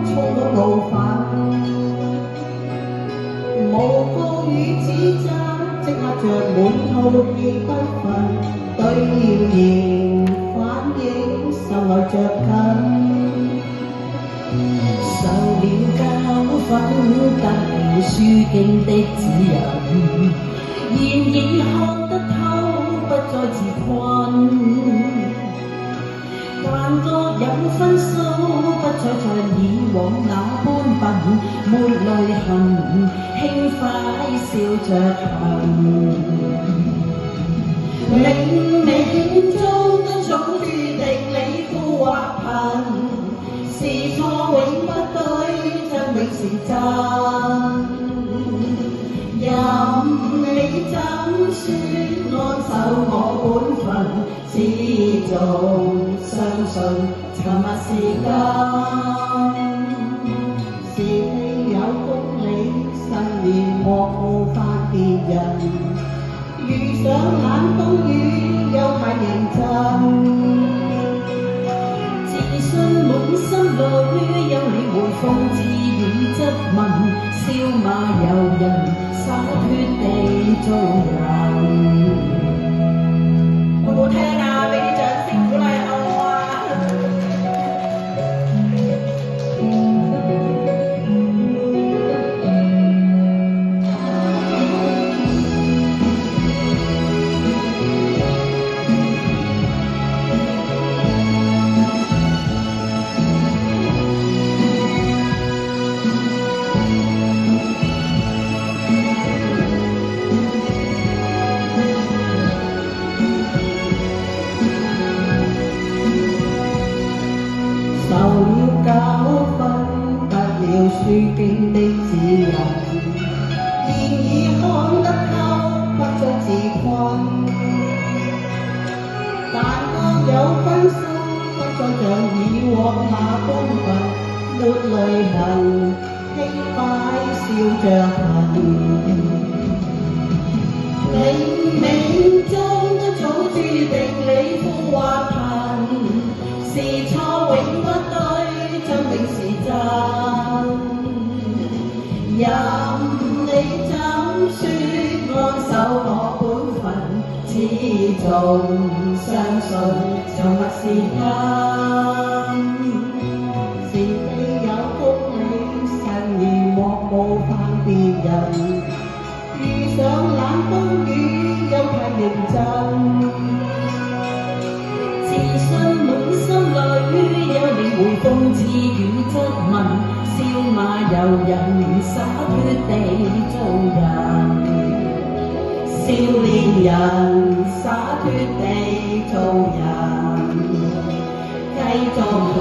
衝到怒髮，無告與指責，積壓着滿肚氣不忿，對謠言反應受愛着緊。受了教訓，得了書經的指引，現已看得透，不再自困。但各有分數，不再像以往那般笨，沒淚痕，輕快笑着行。冥冥中都早注定你富或貧，是錯永不對，真永是真。任你怎說，安守我本分，始終相信沉默是金。是你有公理，慎言莫冒犯別人。遇上冷風雨，又太認真。自信滿心裏，有你回諷自語質問，笑罵由人，灑脱地做人。好唔好聽啊？俾啲掌聲鼓勵下我啊！受了教訓，得了書經的指引，現已看得透，不再自困。但各有分數，不再像以往那般笨，沒淚痕，輕快笑着行。冥冥中都早注定你富或貧，是錯永不對，真永是真。任你怎說，安守我本分，始終相信沉默是金。是非有公理，慎言莫冒犯別人。遇上冷風雨，又太認真。自信滿心裏，有你回諷自語質問，笑罵由人，灑脱地做人。少年人灑脱地做人，繼續行。